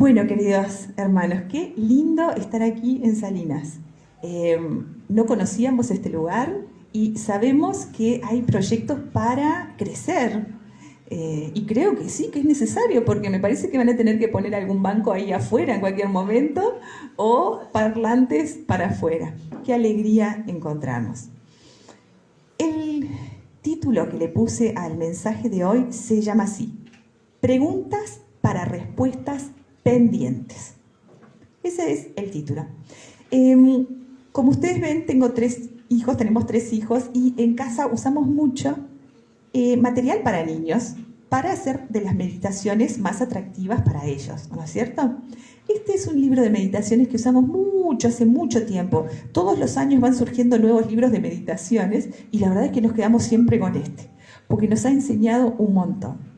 Bueno, queridos hermanos, qué lindo estar aquí en Salinas. No conocíamos este lugar y sabemos que hay proyectos para crecer. Y creo que sí, que es necesario, porque me parece que van a tener que poner algún banco ahí afuera en cualquier momento o parlantes para afuera. Qué alegría encontrarnos. El título que le puse al mensaje de hoy se llama así: Preguntas para respuestas pendientes. Ese es el título. Como ustedes ven, tenemos tres hijos y en casa usamos mucho material para niños para hacer de las meditaciones más atractivas para ellos, ¿no es cierto? Este es un libro de meditaciones que usamos mucho, hace mucho tiempo. Todos los años van surgiendo nuevos libros de meditaciones y la verdad es que nos quedamos siempre con este, porque nos ha enseñado un montón.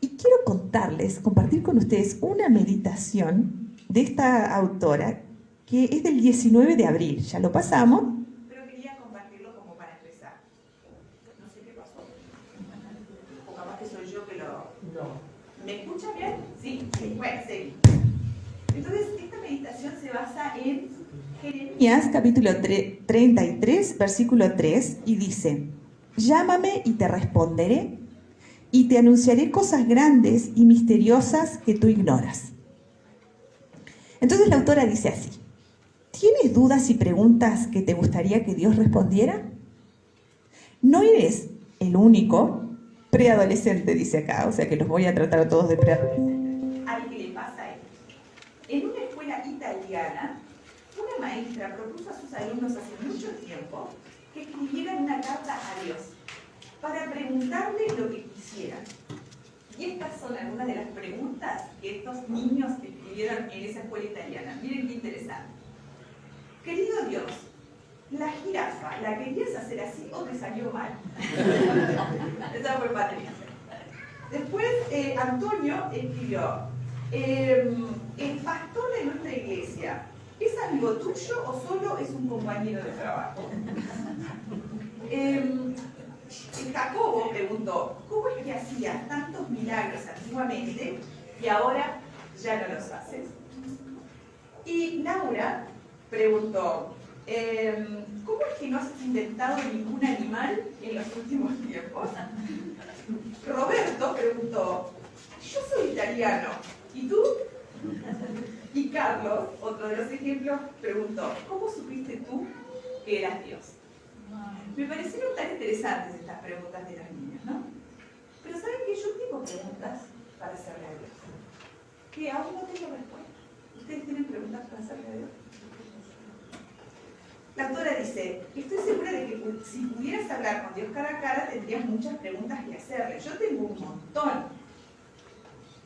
Y quiero compartir con ustedes una meditación de esta autora que es del 19 de abril. Ya lo pasamos, pero quería compartirlo como para empezar. No sé qué pasó. O capaz que soy yo que lo... No. ¿Me escucha bien? Sí. Bueno, seguí. Entonces, esta meditación se basa en Jeremías capítulo 33, versículo 3, y dice: Llámame y te responderé, y te anunciaré cosas grandes y misteriosas que tú ignoras. Entonces la autora dice así: ¿tienes dudas y preguntas que te gustaría que Dios respondiera? No eres el único preadolescente, dice acá, o sea que los voy a tratar a todos de preadolescentes. ¿A qué le pasa esto? En una escuela italiana, una maestra propuso a sus alumnos hace mucho tiempo que escribieran una carta a Dios para preguntarle lo que quisieran. Y estas son algunas de las preguntas que estos niños escribieron en esa escuela italiana. Miren qué interesante. Querido Dios, la jirafa, ¿la querías hacer así o te salió mal? Esa fue Patricia. Después Antonio escribió: el pastor de nuestra iglesia, ¿es amigo tuyo o solo es un compañero de trabajo? Jacobo preguntó: ¿cómo es que hacías tantos milagros antiguamente y ahora ya no los haces? Y Laura preguntó: ¿cómo es que no has inventado ningún animal en los últimos tiempos? Roberto preguntó: yo soy italiano, ¿y tú? Y Carlos, otro de los ejemplos, preguntó: ¿cómo supiste tú que eras Dios? Me parecieron tan interesantes estas preguntas de los niños, ¿no? Pero ¿saben que yo tengo preguntas para hacerle a Dios? Que aún no tengo respuesta. ¿Ustedes tienen preguntas para hacerle a Dios? La autora dice: estoy segura de que si pudieras hablar con Dios cara a cara, tendrías muchas preguntas que hacerle. Yo tengo un montón.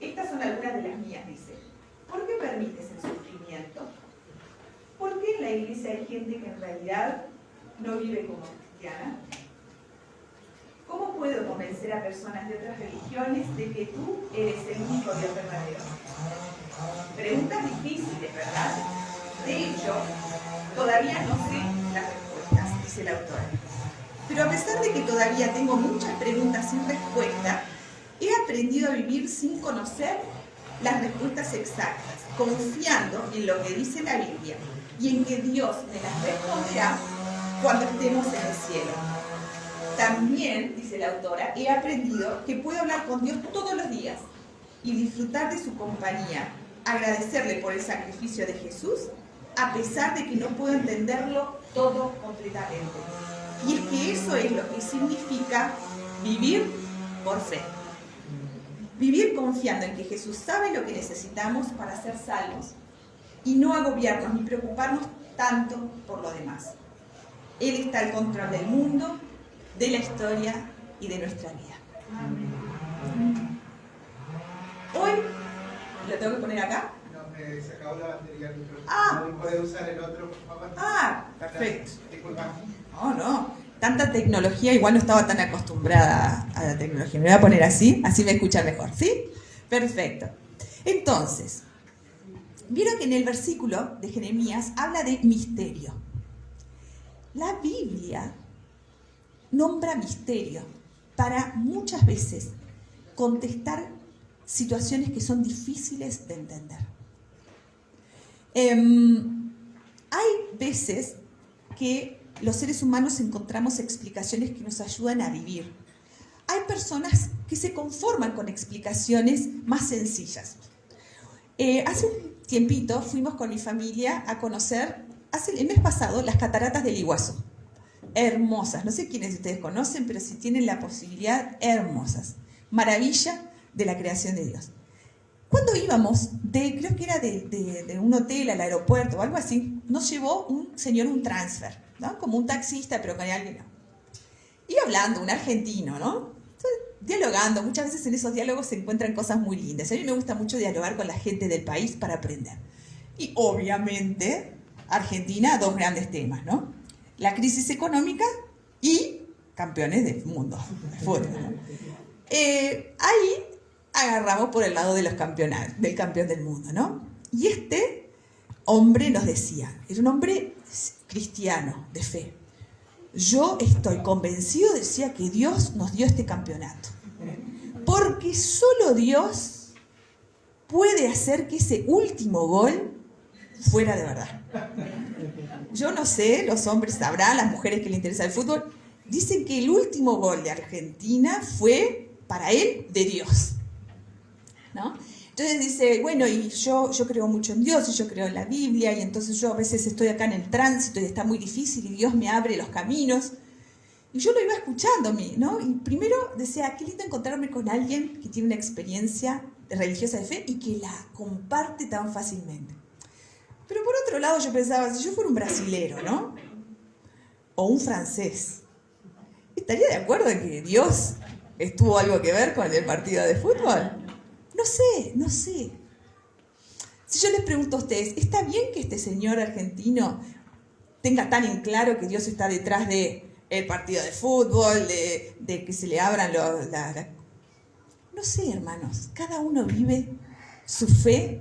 Estas son algunas de las mías, dice. ¿Por qué permites el sufrimiento? ¿Por qué en la iglesia hay gente que en realidad no vive como cristiana? ¿Cómo puedo convencer a personas de otras religiones de que tú eres el único Dios verdadero? Preguntas difíciles, ¿verdad? De hecho, todavía no sé las respuestas, dice la autora. Pero a pesar de que todavía tengo muchas preguntas sin respuesta, he aprendido a vivir sin conocer las respuestas exactas, confiando en lo que dice la Biblia y en que Dios me las responderá cuando estemos en el cielo. También, dice la autora, he aprendido que puedo hablar con Dios todos los días y disfrutar de su compañía, agradecerle por el sacrificio de Jesús, a pesar de que no puedo entenderlo todo completamente. Y es que eso es lo que significa vivir por fe. Vivir confiando en que Jesús sabe lo que necesitamos para ser salvos y no agobiarnos ni preocuparnos tanto por lo demás. Él está al control del mundo, de la historia y de nuestra vida. Amén. Hoy, ¿lo tengo que poner acá? No, se acabó la batería. No puede usar el otro, por favor. Perfecto. Disculpa. No. Tanta tecnología, igual no estaba tan acostumbrada a la tecnología. Me voy a poner así me escuchan mejor, ¿sí? Perfecto. Entonces, vieron que en el versículo de Jeremías habla de misterio. La Biblia nombra misterio para muchas veces contestar situaciones que son difíciles de entender. Hay veces que los seres humanos encontramos explicaciones que nos ayudan a vivir. Hay personas que se conforman con explicaciones más sencillas. Hace un tiempito fuimos con mi familia a conocer, el mes pasado, las cataratas del Iguazú. Hermosas, no sé quiénes ustedes conocen, pero si tienen la posibilidad, hermosas. Maravilla de la creación de Dios. Cuando íbamos, creo que era de un hotel al aeropuerto o algo así, nos llevó un señor un transfer, ¿no? Como un taxista, pero con alguien no. Y hablando, un argentino, ¿no? Entonces, dialogando, muchas veces en esos diálogos se encuentran cosas muy lindas. A mí me gusta mucho dialogar con la gente del país para aprender. Y obviamente, Argentina, dos grandes temas, ¿no? La crisis económica y campeones del mundo, de fútbol, ¿no? Ahí agarramos por el lado de los del campeón del mundo, ¿no? Y este hombre nos decía, era un hombre cristiano, de fe. Yo estoy convencido, decía, que Dios nos dio este campeonato. Porque solo Dios puede hacer que ese último gol fuera de verdad. Yo no sé, los hombres sabrán, las mujeres que les interesa el fútbol, dicen que el último gol de Argentina fue, para él, de Dios, ¿no? Entonces dice, bueno, y yo creo mucho en Dios, y yo creo en la Biblia, y entonces yo a veces estoy acá en el tránsito y está muy difícil, y Dios me abre los caminos. Y yo lo iba escuchando, ¿no? Y primero decía, qué lindo encontrarme con alguien que tiene una experiencia religiosa de fe y que la comparte tan fácilmente. Pero por otro lado yo pensaba, si yo fuera un brasilero, ¿no? O un francés, ¿estaría de acuerdo en que Dios tuvo algo que ver con el partido de fútbol? No sé. Si yo les pregunto a ustedes, ¿está bien que este señor argentino tenga tan en claro que Dios está detrás del partido de fútbol, de que se le abran No sé, hermanos, cada uno vive su fe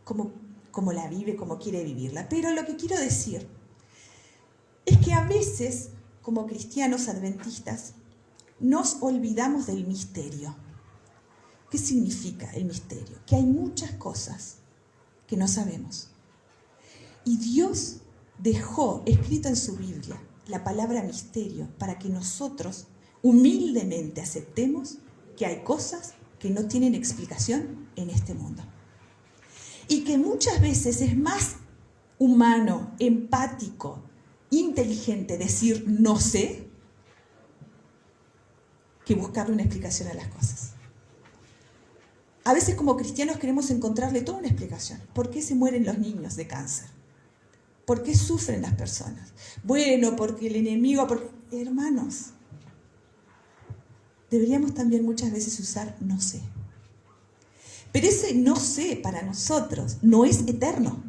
como la vive, como quiere vivirla. Pero lo que quiero decir es que a veces, como cristianos adventistas, nos olvidamos del misterio. ¿Qué significa el misterio? Que hay muchas cosas que no sabemos. Y Dios dejó escrito en su Biblia la palabra misterio para que nosotros humildemente aceptemos que hay cosas que no tienen explicación en este mundo. Y que muchas veces es más humano, empático, inteligente decir no sé que buscarle una explicación a las cosas. A veces como cristianos queremos encontrarle toda una explicación. ¿Por qué se mueren los niños de cáncer? ¿Por qué sufren las personas? Bueno, porque el enemigo... Hermanos, deberíamos también muchas veces usar no sé. Pero ese no sé para nosotros no es eterno.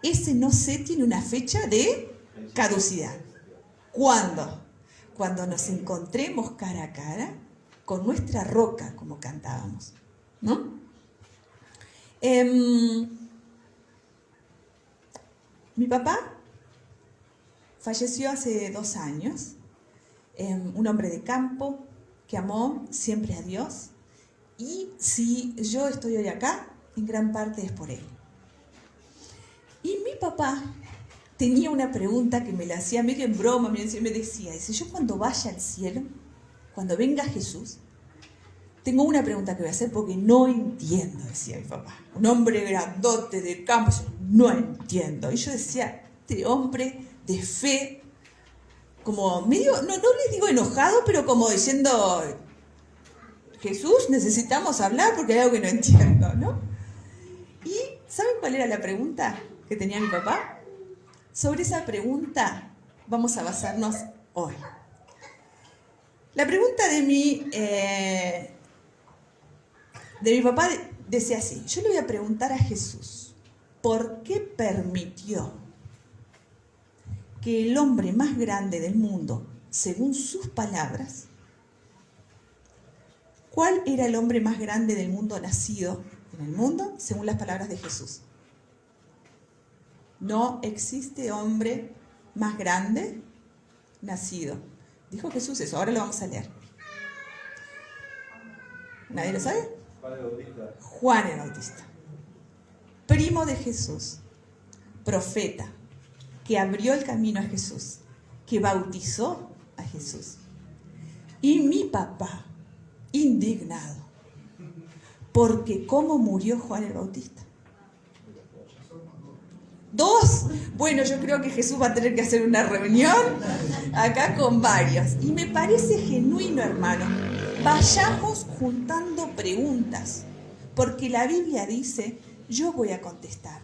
Ese no sé tiene una fecha de caducidad. ¿Cuándo? Cuando nos encontremos cara a cara con nuestra roca, como cantábamos, ¿no? Mi papá falleció hace 2 años, un hombre de campo que amó siempre a Dios, y si yo estoy hoy acá, en gran parte es por él. Y mi papá tenía una pregunta que me la hacía medio en broma, me decía, dice, yo cuando vaya al cielo, cuando venga Jesús, tengo una pregunta que voy a hacer porque no entiendo, decía mi papá. Un hombre grandote de campo, no entiendo. Y yo decía, este hombre de fe, como medio, no les digo enojado, pero como diciendo, Jesús, necesitamos hablar porque hay algo que no entiendo, ¿no? ¿Y saben cuál era la pregunta que tenía mi papá? Sobre esa pregunta vamos a basarnos hoy. La pregunta de mi papá decía así, yo le voy a preguntar a Jesús, ¿por qué permitió que el hombre más grande del mundo, según sus palabras, cuál era el hombre más grande del mundo nacido en el mundo, según las palabras de Jesús? No existe hombre más grande nacido. Dijo Jesús eso, ahora lo vamos a leer. ¿Nadie lo sabe? Juan el Bautista. Primo de Jesús. profeta, que abrió el camino a Jesús, que bautizó a Jesús. Y mi papá, indignado, porque ¿cómo murió Juan el Bautista? 2. Bueno, yo creo que Jesús va a tener que hacer una reunión acá con varios. Y me parece genuino, hermano. Vayamos juntando preguntas, porque la Biblia dice, yo voy a contestar.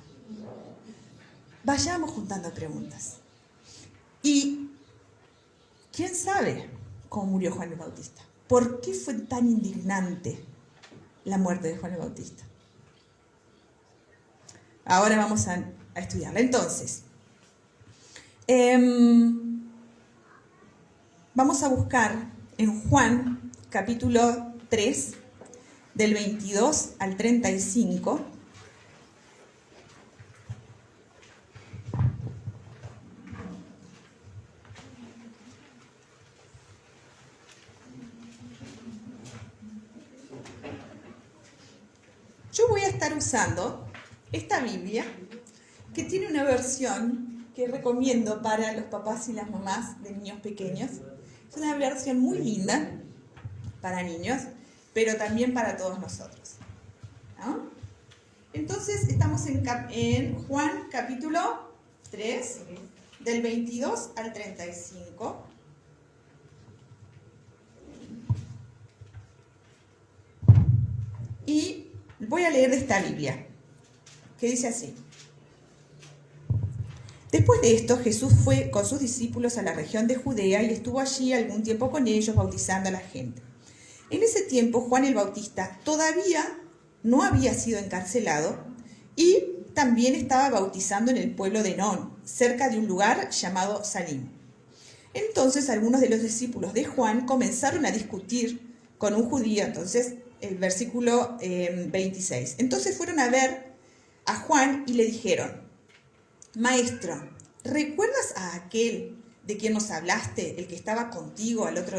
Vayamos juntando preguntas. Y ¿quién sabe cómo murió Juan el Bautista? ¿Por qué fue tan indignante la muerte de Juan el Bautista? Ahora vamos a estudiarla. Entonces, vamos a buscar en Juan capítulo 3, del 22 al 35. Yo voy a estar usando esta Biblia, que tiene una versión que recomiendo para los papás y las mamás de niños pequeños. Es una versión muy linda para niños, pero también para todos nosotros, ¿no? Entonces, estamos en Juan capítulo 3, del 22 al 35. Y voy a leer de esta Biblia, que dice así. Después de esto, Jesús fue con sus discípulos a la región de Judea y estuvo allí algún tiempo con ellos, bautizando a la gente. En ese tiempo, Juan el Bautista todavía no había sido encarcelado y también estaba bautizando en el pueblo de Enón, cerca de un lugar llamado Salim. Entonces, algunos de los discípulos de Juan comenzaron a discutir con un judío. Entonces, el versículo 26. Entonces fueron a ver a Juan y le dijeron, Maestro, ¿recuerdas a aquel de quien nos hablaste, el que estaba contigo al otro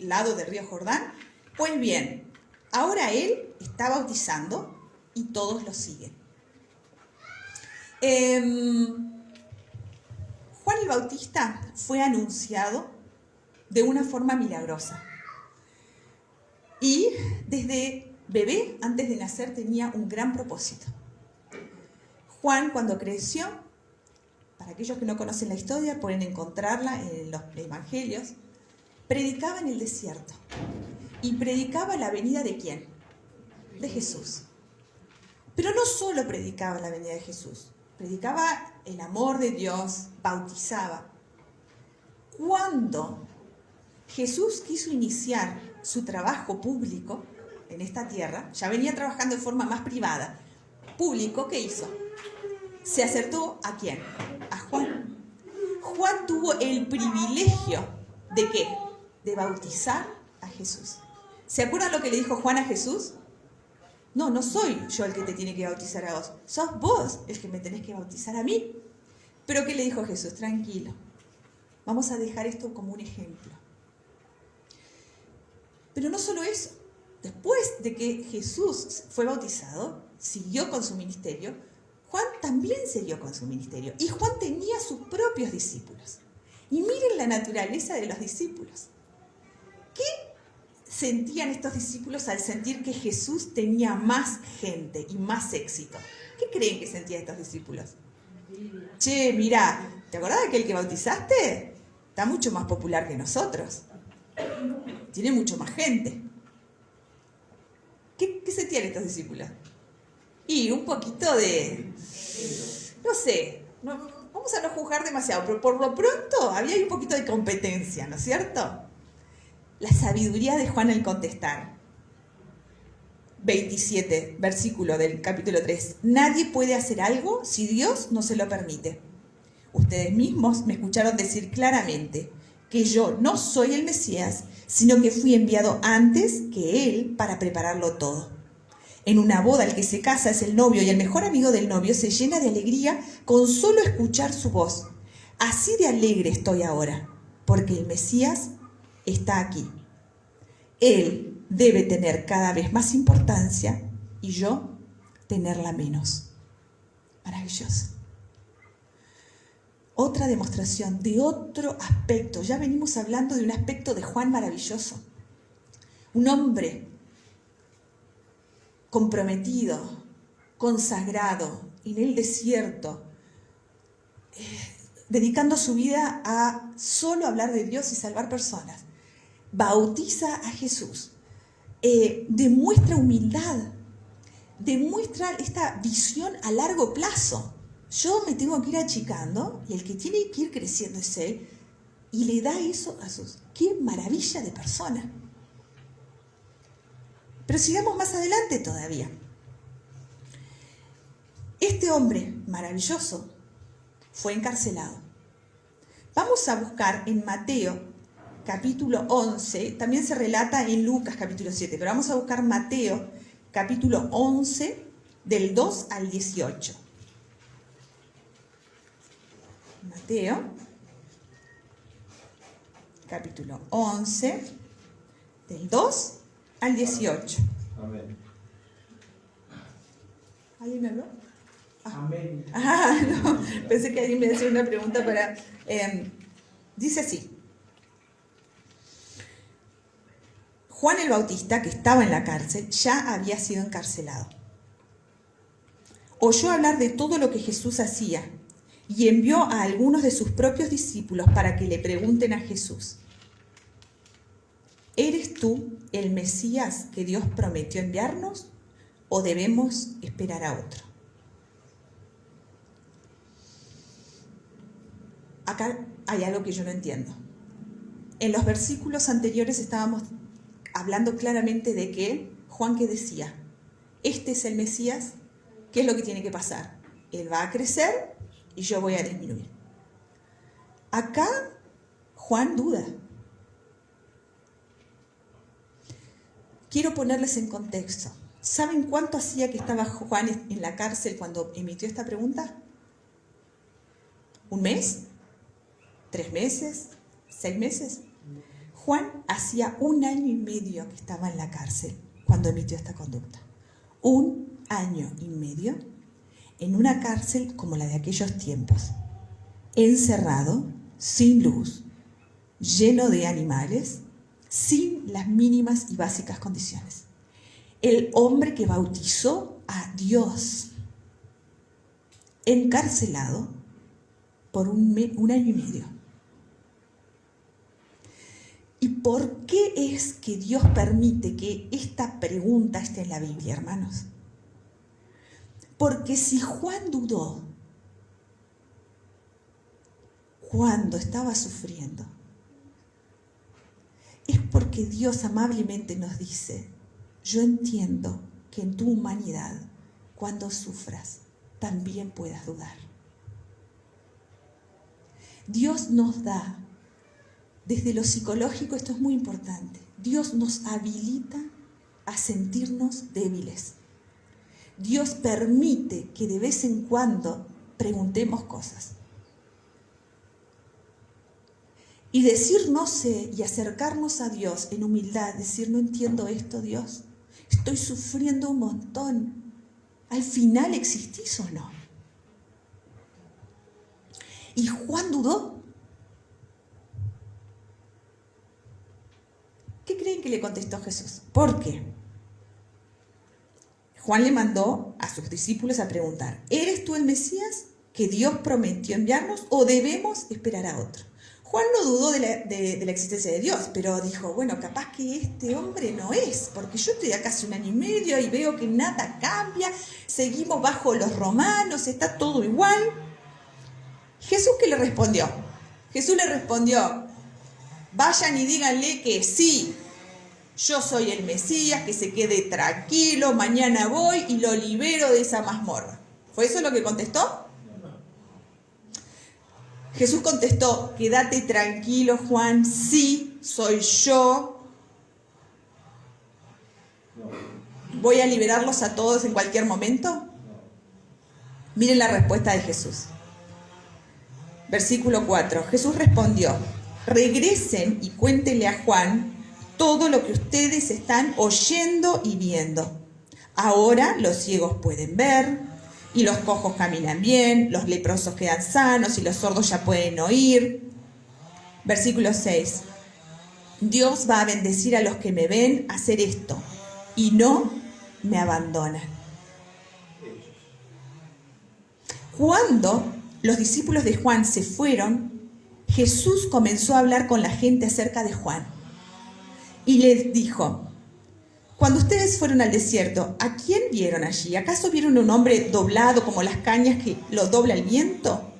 lado del río Jordán? Pues bien, ahora él está bautizando y todos lo siguen. Juan el Bautista fue anunciado de una forma milagrosa. Y desde bebé, antes de nacer, tenía un gran propósito. Juan, cuando creció, para aquellos que no conocen la historia, pueden encontrarla en los evangelios, predicaba en el desierto. Y predicaba la venida ¿de quién? De Jesús. Pero no solo predicaba la venida de Jesús, predicaba el amor de Dios, bautizaba. Cuando Jesús quiso iniciar su trabajo público en esta tierra, ya venía trabajando de forma más privada. Público, ¿qué hizo? Se acercó ¿a quién? A Juan. Juan tuvo el privilegio ¿de qué? De bautizar a Jesús. ¿Se acuerdan lo que le dijo Juan a Jesús? No, no soy yo el que te tiene que bautizar a vos. Sos vos el que me tenés que bautizar a mí. Pero ¿qué le dijo Jesús? Tranquilo. Vamos a dejar esto como un ejemplo. Pero no solo eso. Después de que Jesús fue bautizado, siguió con su ministerio, Juan también siguió con su ministerio. Y Juan tenía sus propios discípulos. Y miren la naturaleza de los discípulos. ¿Qué sentían estos discípulos al sentir que Jesús tenía más gente y más éxito? ¿Qué creen que sentían estos discípulos? Che, mirá, ¿te acordás de aquel que bautizaste? Está mucho más popular que nosotros. Tiene mucho más gente. ¿Qué sentían estos discípulos? Y un poquito de... no sé, vamos a no juzgar demasiado, pero por lo pronto había un poquito de competencia, ¿no es cierto? La sabiduría de Juan al contestar. 27, versículo del capítulo 3. Nadie puede hacer algo si Dios no se lo permite. Ustedes mismos me escucharon decir claramente que yo no soy el Mesías, sino que fui enviado antes que Él para prepararlo todo. En una boda el que se casa es el novio y el mejor amigo del novio se llena de alegría con solo escuchar su voz. Así de alegre estoy ahora, porque el Mesías está aquí. Él debe tener cada vez más importancia y yo tenerla menos. Maravilloso. otra demostración, de otro aspecto. Ya venimos hablando de un aspecto de Juan maravilloso. Un hombre comprometido, consagrado, en el desierto, dedicando su vida a solo hablar de Dios y salvar personas. Bautiza a Jesús, demuestra humildad, demuestra esta visión a largo plazo. Yo me tengo que ir achicando y el que tiene que ir creciendo es Él, y le da eso a sus... ¡Qué maravilla de persona! Pero sigamos más adelante todavía. Este hombre maravilloso fue encarcelado. Vamos a buscar en Mateo capítulo 11, también se relata en Lucas capítulo 7, pero vamos a buscar Mateo capítulo 11 del 2 al 18. Mateo capítulo 11 del 2 al 18. Amén. ¿Alguien me habló? Amén. No, pensé que alguien me hacía una pregunta para... dice así. Juan el Bautista, que estaba en la cárcel, ya había sido encarcelado. Oyó hablar de todo lo que Jesús hacía y envió a algunos de sus propios discípulos para que le pregunten a Jesús: ¿eres tú el Mesías que Dios prometió enviarnos o debemos esperar a otro? Acá hay algo que yo no entiendo. En los versículos anteriores estábamos hablando claramente de que Juan, que decía, este es el Mesías, ¿qué es lo que tiene que pasar? Él va a crecer y yo voy a disminuir. Acá Juan duda. Quiero ponerles en contexto. ¿Saben cuánto hacía que estaba Juan en la cárcel cuando emitió esta pregunta? ¿Un mes? ¿3 meses? ¿6 meses? Juan hacía 1 año y medio que estaba en la cárcel cuando emitió esta conducta. 1 año y medio en una cárcel como la de aquellos tiempos, encerrado, sin luz, lleno de animales, sin las mínimas y básicas condiciones. El hombre que bautizó a Dios, encarcelado por un año y medio. ¿Y por qué es que Dios permite que esta pregunta esté en la Biblia, hermanos? Porque si Juan dudó cuando estaba sufriendo, es porque Dios amablemente nos dice: yo entiendo que en tu humanidad, cuando sufras, también puedas dudar. Dios nos da, desde lo psicológico, esto es muy importante, Dios nos habilita a sentirnos débiles. Dios permite que de vez en cuando preguntemos cosas. Y decir no sé y acercarnos a Dios en humildad, decir no entiendo esto, Dios, estoy sufriendo un montón. ¿Al final existís o no? Y Juan dudó. ¿Qué creen que le contestó Jesús? ¿Por qué? Juan le mandó a sus discípulos a preguntar: ¿eres tú el Mesías que Dios prometió enviarnos o debemos esperar a otro? Juan no dudó de la existencia de Dios, pero dijo, bueno, capaz que este hombre no es, porque yo estoy acá hace 1 año y medio y veo que nada cambia, seguimos bajo los romanos, está todo igual. ¿Jesús qué le respondió? Jesús le respondió: vayan y díganle que sí, yo soy el Mesías, que se quede tranquilo, mañana voy y lo libero de esa mazmorra. ¿Fue eso lo que contestó? Jesús contestó: quédate tranquilo, Juan, sí, soy yo. ¿Voy a liberarlos a todos en cualquier momento? Miren la respuesta de Jesús. Versículo 4. Jesús respondió: regresen y cuéntenle a Juan todo lo que ustedes están oyendo y viendo. Ahora los ciegos pueden ver, Y los cojos caminan bien, los leprosos quedan sanos y los sordos ya pueden oír. Versículo 6. Dios va a bendecir a los que me ven hacer esto y no me abandonan. Cuando los discípulos de Juan se fueron, Jesús comenzó a hablar con la gente acerca de Juan y les dijo: cuando ustedes fueron al desierto, ¿a quién vieron allí? ¿Acaso vieron un hombre doblado como las cañas que lo dobla el viento?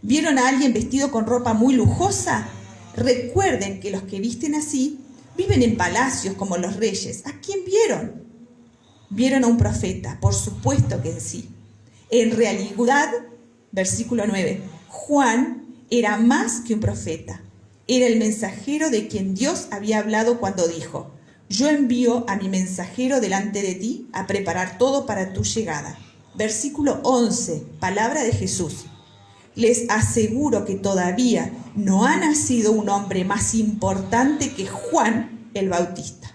¿Vieron a alguien vestido con ropa muy lujosa? Recuerden que los que visten así viven en palacios como los reyes. ¿A quién vieron? Vieron a un profeta, por supuesto que sí. En realidad, versículo 9, Juan era más que un profeta. Era el mensajero de quien Dios había hablado cuando dijo: yo envío a mi mensajero delante de ti a preparar todo para tu llegada. Versículo 11, palabra de Jesús. Les aseguro que todavía no ha nacido un hombre más importante que Juan el Bautista.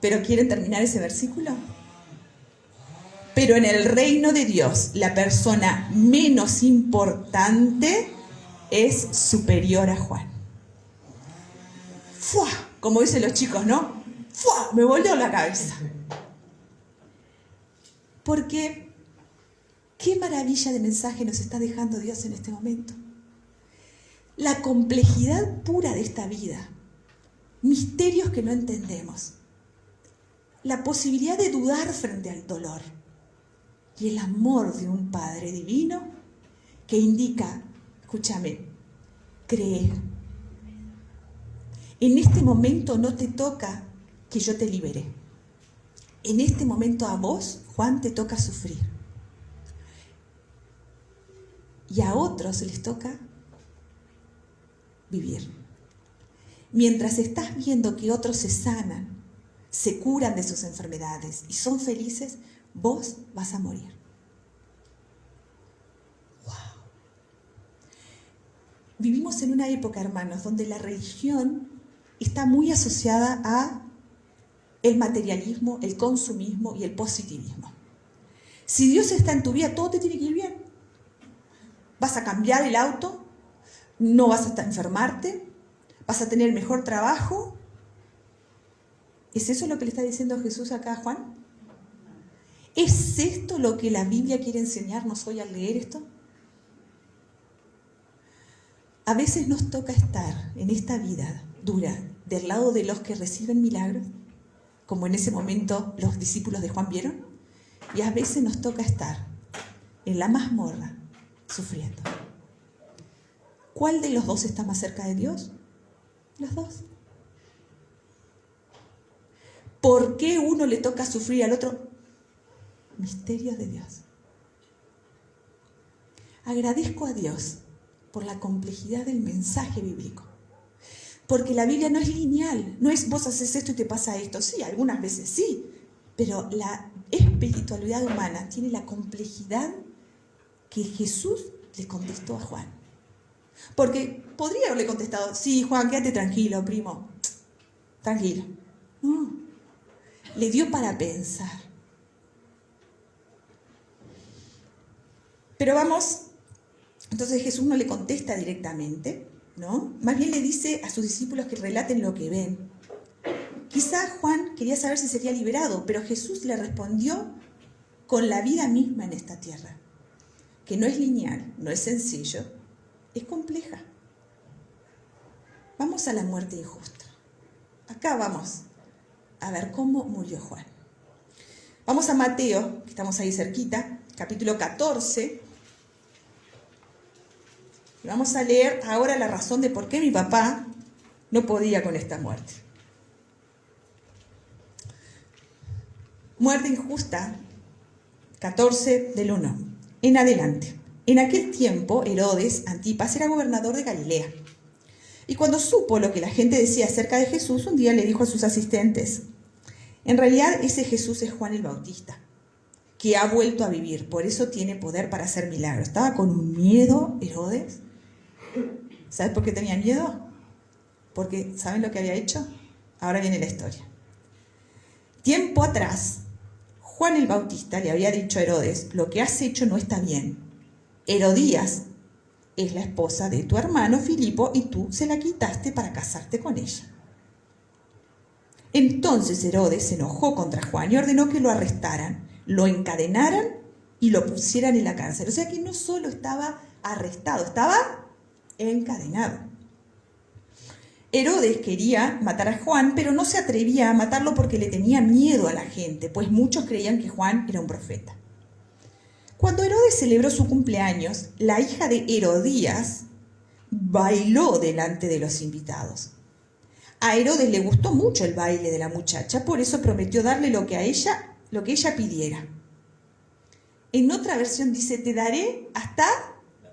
¿Pero quieren terminar ese versículo? Pero en el reino de Dios, la persona menos importante es superior a Juan. ¡Fua! Como dicen los chicos, ¿no? ¡Fua! Me voló la cabeza. Porque qué maravilla de mensaje nos está dejando Dios en este momento. La complejidad pura de esta vida, misterios que no entendemos, la posibilidad de dudar frente al dolor y el amor de un Padre divino que indica, escúchame, cree. En este momento no te toca que yo te libere. En este momento a vos, Juan, te toca sufrir. Y a otros les toca vivir. Mientras estás viendo que otros se sanan, se curan de sus enfermedades y son felices, vos vas a morir. ¡Wow! Vivimos en una época, hermanos, donde la religión está muy asociada a el materialismo, el consumismo y el positivismo. Si Dios está en tu vida, todo te tiene que ir bien. Vas a cambiar el auto, no vas a enfermarte, vas a tener mejor trabajo. ¿Es eso lo que le está diciendo Jesús acá a Juan? ¿Es esto lo que la Biblia quiere enseñarnos hoy al leer esto? A veces nos toca estar en esta vida dura del lado de los que reciben milagros, como en ese momento los discípulos de Juan vieron, y a veces nos toca estar en la mazmorra sufriendo. ¿Cuál de los dos está más cerca de Dios? Los dos. ¿Por qué uno le toca sufrir al otro? Misterios de Dios. Agradezco a Dios por la complejidad del mensaje bíblico. Porque la Biblia no es lineal, no es vos haces esto y te pasa esto. Sí, algunas veces sí, pero la espiritualidad humana tiene la complejidad que Jesús le contestó a Juan. Porque podría haberle contestado: sí, Juan, quédate tranquilo, primo, tranquilo. No, le dio para pensar. Pero vamos, entonces Jesús no le contesta directamente, ¿no? Más bien le dice a sus discípulos que relaten lo que ven. Quizá Juan quería saber si sería liberado, pero Jesús le respondió con la vida misma en esta tierra, que no es lineal, no es sencillo, es compleja. Vamos a la muerte injusta. Acá vamos a ver cómo murió Juan. Vamos a Mateo, que estamos ahí cerquita, capítulo 14. Y vamos a leer ahora la razón de por qué mi papá no podía con esta muerte. Muerte injusta, 14 del 1 en adelante. En aquel tiempo, Herodes Antipas era gobernador de Galilea. Y cuando supo lo que la gente decía acerca de Jesús, un día le dijo a sus asistentes: en realidad ese Jesús es Juan el Bautista, que ha vuelto a vivir, por eso tiene poder para hacer milagros. Estaba con un miedo Herodes. ¿Sabes por qué tenía miedo? Porque, ¿saben lo que había hecho? Ahora viene la historia. Tiempo atrás, Juan el Bautista le había dicho a Herodes, lo que has hecho no está bien. Herodías es la esposa de tu hermano Filipo y tú se la quitaste para casarte con ella. Entonces Herodes se enojó contra Juan y ordenó que lo arrestaran, lo encadenaran y lo pusieran en la cárcel. O sea que no solo estaba arrestado, estaba encadenado. Herodes quería matar a Juan, pero no se atrevía a matarlo porque le tenía miedo a la gente, pues muchos creían que Juan era un profeta. Cuando Herodes celebró su cumpleaños, la hija de Herodías bailó delante de los invitados. A Herodes le gustó mucho el baile de la muchacha, por eso prometió darle lo que ella pidiera. En otra versión dice, te daré hasta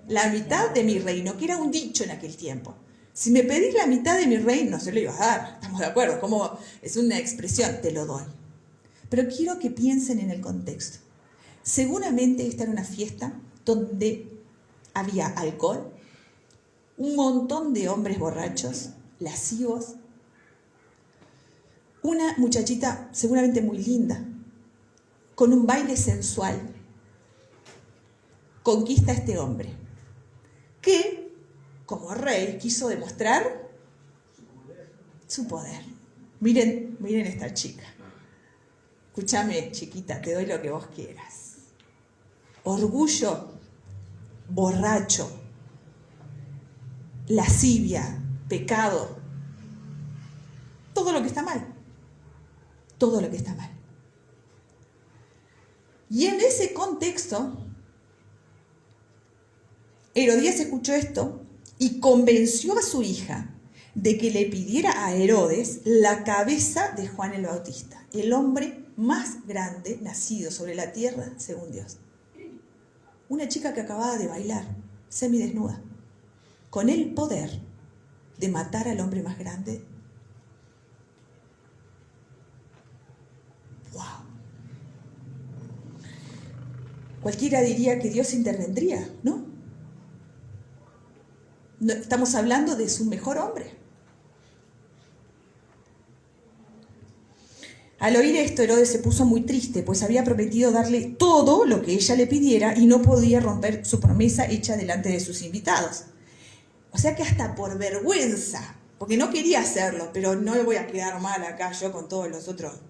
la mitad de mi reino, que era un dicho en aquel tiempo. Si me pedís la mitad de mi reino, no se lo ibas a dar, estamos de acuerdo, como es una expresión, te lo doy. Pero quiero que piensen en el contexto. Seguramente esta era una fiesta donde había alcohol, un montón de hombres borrachos, lascivos, una muchachita seguramente muy linda, con un baile sensual, conquista a este hombre, que, como rey, quiso demostrar su poder. Miren esta chica. Escúchame, chiquita, te doy lo que vos quieras. Orgullo, borracho, lascivia, pecado, todo lo que está mal. Todo lo que está mal. Y en ese contexto, Herodías escuchó esto y convenció a su hija de que le pidiera a Herodes la cabeza de Juan el Bautista, el hombre más grande nacido sobre la tierra según Dios. Una chica que acababa de bailar, semidesnuda, con el poder de matar al hombre más grande. ¡Wow! Cualquiera diría que Dios intervendría, ¿no? Estamos hablando de su mejor hombre. Al oír esto, Herodes se puso muy triste, pues había prometido darle todo lo que ella le pidiera y no podía romper su promesa hecha delante de sus invitados. O sea que hasta por vergüenza, porque no quería hacerlo, pero no le voy a quedar mal acá yo con todos los otros,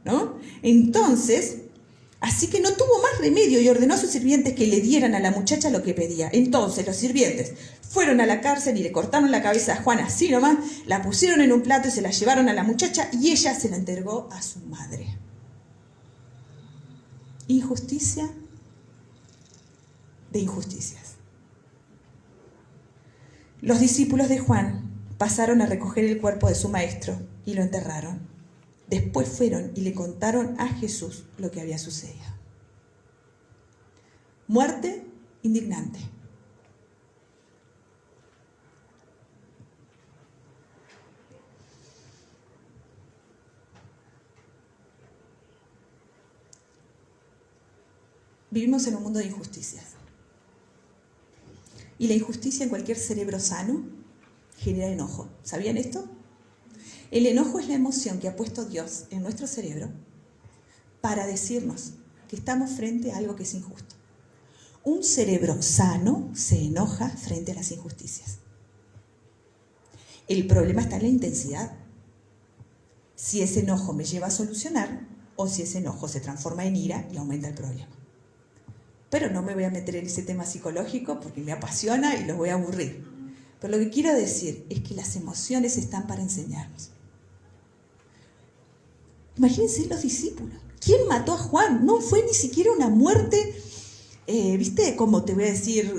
¿no? Entonces, así que no tuvo más remedio y ordenó a sus sirvientes que le dieran a la muchacha lo que pedía. Entonces los sirvientes fueron a la cárcel y le cortaron la cabeza a Juan así nomás, la pusieron en un plato y se la llevaron a la muchacha y ella se la entregó a su madre. Injusticia de injusticias. Los discípulos de Juan pasaron a recoger el cuerpo de su maestro y lo enterraron. Después fueron y le contaron a Jesús lo que había sucedido. Muerte indignante. Vivimos en un mundo de injusticias. Y la injusticia en cualquier cerebro sano genera enojo. ¿Sabían esto? El enojo es la emoción que ha puesto Dios en nuestro cerebro para decirnos que estamos frente a algo que es injusto. Un cerebro sano se enoja frente a las injusticias. El problema está en la intensidad. Si ese enojo me lleva a solucionar o si ese enojo se transforma en ira y aumenta el problema. Pero no me voy a meter en ese tema psicológico porque me apasiona y los voy a aburrir. Pero lo que quiero decir es que las emociones están para enseñarnos. Imagínense los discípulos. ¿Quién mató a Juan? No fue ni siquiera una muerte, ¿viste? Como te voy a decir,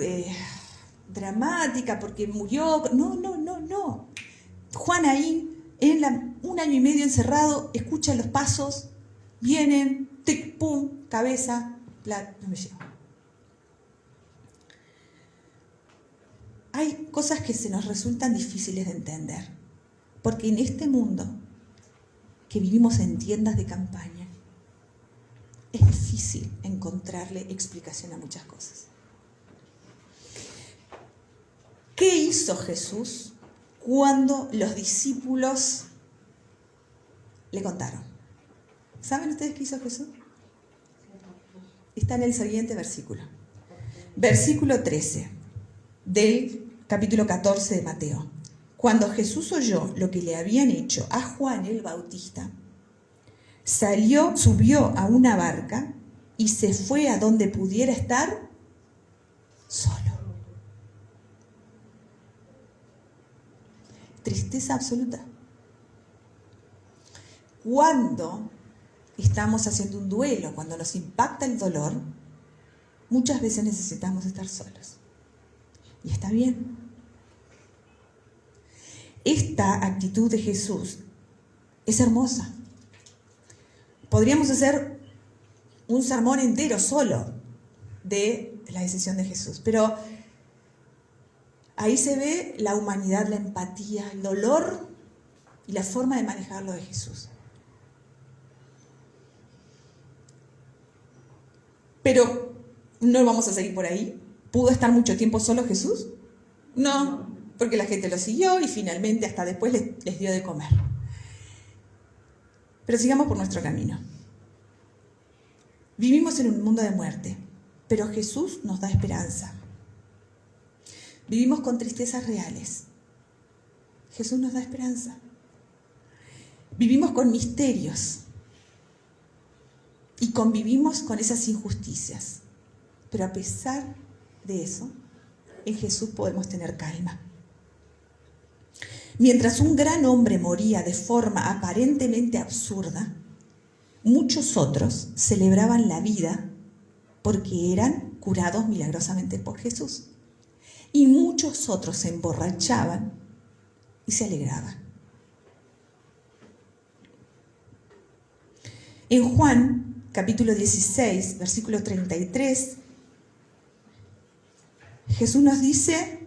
dramática porque murió. No. Juan ahí, un año y medio encerrado, escucha los pasos, vienen, tic, pum, cabeza, no me llevo. Hay cosas que se nos resultan difíciles de entender, porque en este mundo que vivimos en tiendas de campaña, es difícil encontrarle explicación a muchas cosas. ¿Qué hizo Jesús cuando los discípulos le contaron? ¿Saben ustedes qué hizo Jesús? Está en el siguiente versículo. Versículo 13 del capítulo 14 de Mateo. Cuando Jesús oyó lo que le habían hecho a Juan el Bautista, subió a una barca y se fue a donde pudiera estar solo. Tristeza absoluta. Cuando estamos haciendo un duelo, cuando nos impacta el dolor, muchas veces necesitamos estar solos. Y está bien. Esta actitud de Jesús es hermosa. Podríamos hacer un sermón entero solo de la decisión de Jesús, pero ahí se ve la humanidad, la empatía, el dolor y la forma de manejarlo de Jesús. Pero no vamos a seguir por ahí. ¿Pudo estar mucho tiempo solo Jesús? No, porque la gente lo siguió y finalmente hasta después les dio de comer. Pero sigamos por nuestro camino. Vivimos en un mundo de muerte, pero Jesús nos da esperanza. Vivimos con tristezas reales. Jesús nos da esperanza. Vivimos con misterios y convivimos con esas injusticias. Pero a pesar de eso, en Jesús podemos tener calma. Mientras un gran hombre moría de forma aparentemente absurda, muchos otros celebraban la vida porque eran curados milagrosamente por Jesús. Y muchos otros se emborrachaban y se alegraban. En Juan, capítulo 16, versículo 33, Jesús nos dice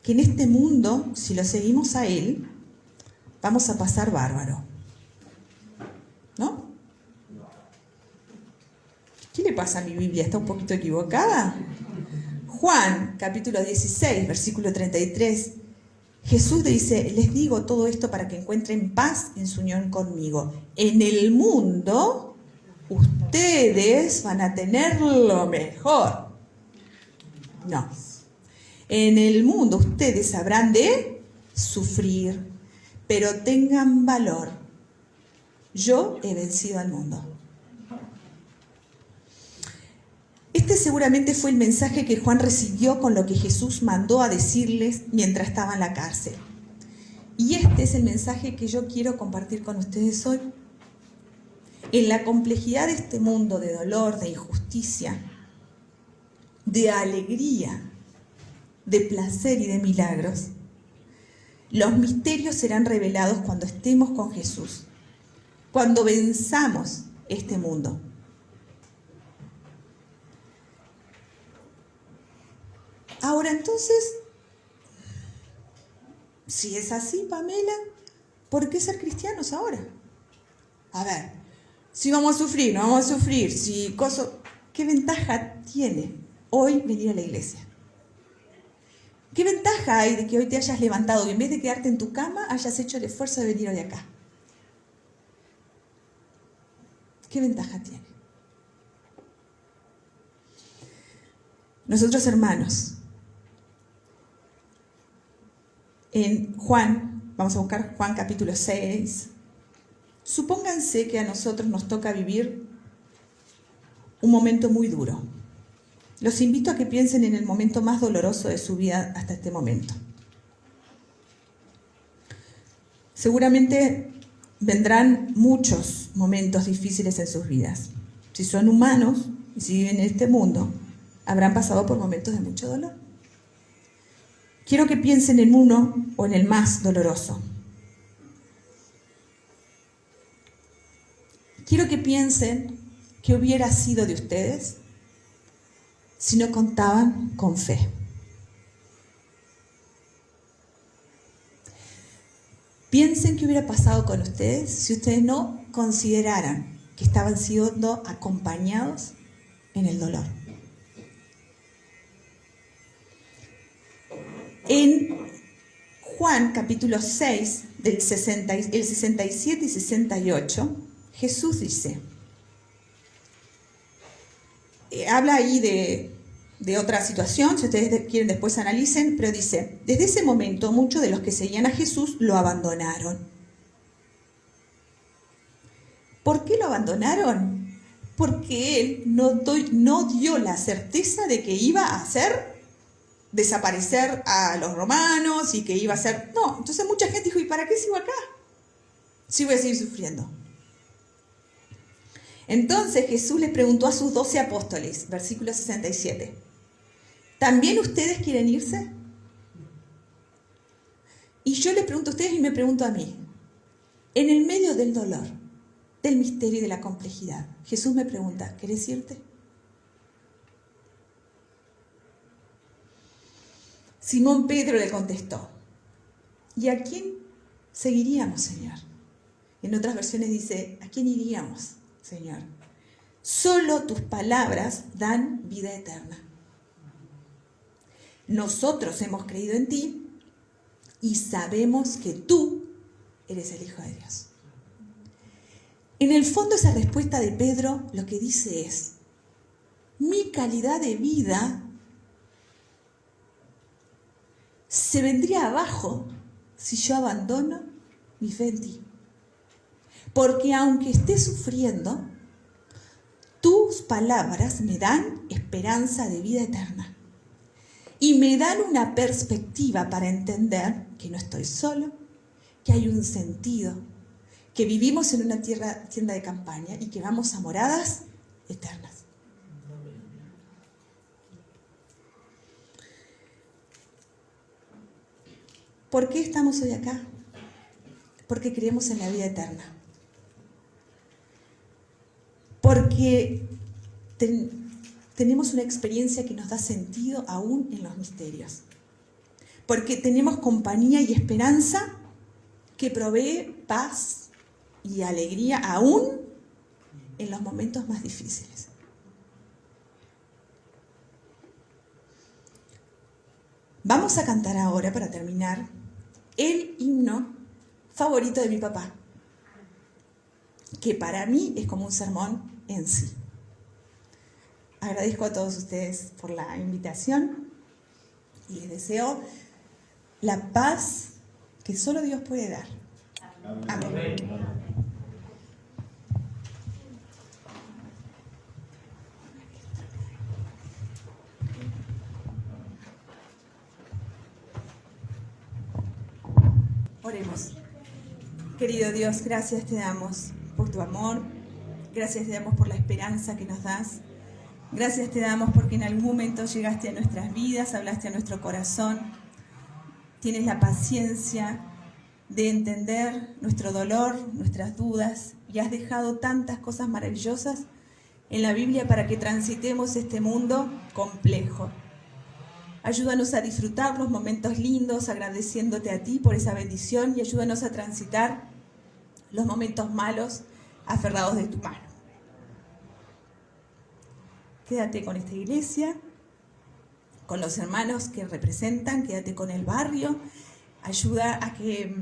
que en este mundo, si lo seguimos a Él, vamos a pasar bárbaro. ¿No? ¿Qué le pasa a mi Biblia? ¿Está un poquito equivocada? Juan, capítulo 16, versículo 33, Jesús dice, les digo todo esto para que encuentren paz en su unión conmigo. En el mundo, ustedes van a tener lo mejor. No. En el mundo ustedes habrán de sufrir, pero tengan valor. Yo he vencido al mundo. Este seguramente fue el mensaje que Juan recibió con lo que Jesús mandó a decirles mientras estaba en la cárcel. Y este es el mensaje que yo quiero compartir con ustedes hoy. En la complejidad de este mundo de dolor, de injusticia, de alegría, de placer y de milagros, los misterios serán revelados cuando estemos con Jesús, cuando venzamos este mundo. Ahora entonces, si es así, Pamela, ¿por qué ser cristianos ahora? A ver, si vamos a sufrir, no vamos a sufrir, ¿qué ventaja tiene hoy venir a la iglesia? ¿Qué ventaja hay de que hoy te hayas levantado y en vez de quedarte en tu cama hayas hecho el esfuerzo de venir hoy acá? ¿Qué ventaja tiene? Nosotros, hermanos, en Juan, vamos a buscar Juan capítulo 6, supónganse que a nosotros nos toca vivir un momento muy duro. Los invito a que piensen en el momento más doloroso de su vida hasta este momento. Seguramente vendrán muchos momentos difíciles en sus vidas. Si son humanos y si viven en este mundo, habrán pasado por momentos de mucho dolor. Quiero que piensen en uno o en el más doloroso. Quiero que piensen qué hubiera sido de ustedes si no contaban con fe. Piensen qué hubiera pasado con ustedes si ustedes no consideraran que estaban siendo acompañados en el dolor. En Juan capítulo 6, el 67 y 68, Jesús dice, habla ahí de otra situación, si ustedes quieren después analicen, pero dice, desde ese momento muchos de los que seguían a Jesús lo abandonaron. ¿Por qué lo abandonaron? Porque él no dio la certeza de que iba a hacer desaparecer a los romanos y que iba a ser... No, entonces mucha gente dijo, ¿y para qué sigo acá? Sí voy a seguir sufriendo. Entonces Jesús les preguntó a sus 12 apóstoles, versículo 67, ¿también ustedes quieren irse? Y yo les pregunto a ustedes y me pregunto a mí, en el medio del dolor, del misterio y de la complejidad, Jesús me pregunta, ¿querés irte? Simón Pedro le contestó, ¿y a quién seguiríamos, Señor? En otras versiones dice, ¿a quién iríamos, Señor? Solo tus palabras dan vida eterna. Nosotros hemos creído en ti y sabemos que tú eres el Hijo de Dios. En el fondo esa respuesta de Pedro lo que dice es, mi calidad de vida se vendría abajo si yo abandono mi fe en ti. Porque aunque esté sufriendo, tus palabras me dan esperanza de vida eterna. Y me dan una perspectiva para entender que no estoy solo, que hay un sentido, que vivimos en una tienda de campaña y que vamos a moradas eternas. ¿Por qué estamos hoy acá? Porque creemos en la vida eterna. Porque tenemos una experiencia que nos da sentido aún en los misterios. Porque tenemos compañía y esperanza que provee paz y alegría aún en los momentos más difíciles. Vamos a cantar ahora, para terminar, el himno favorito de mi papá, que para mí es como un sermón en sí. Agradezco a todos ustedes por la invitación y les deseo la paz que solo Dios puede dar. Amén. Oremos. Querido Dios, gracias te damos por tu amor, gracias te damos por la esperanza que nos das, gracias te damos porque en algún momento llegaste a nuestras vidas, hablaste a nuestro corazón, tienes la paciencia de entender nuestro dolor, nuestras dudas, y has dejado tantas cosas maravillosas en la Biblia para que transitemos este mundo complejo. Ayúdanos a disfrutar los momentos lindos, agradeciéndote a ti por esa bendición, y ayúdanos a transitar los momentos malos, aferrados de tu mano. Quédate con esta iglesia, con los hermanos que representan, quédate con el barrio, ayuda a que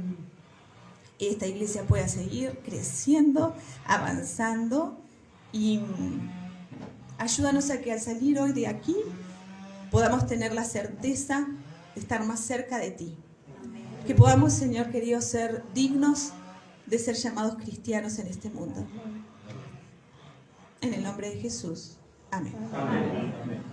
esta iglesia pueda seguir creciendo, avanzando, y ayúdanos a que al salir hoy de aquí podamos tener la certeza de estar más cerca de ti. Que podamos, Señor querido, ser dignos de ser llamados cristianos en este mundo. En el nombre de Jesús. Amén. Amén.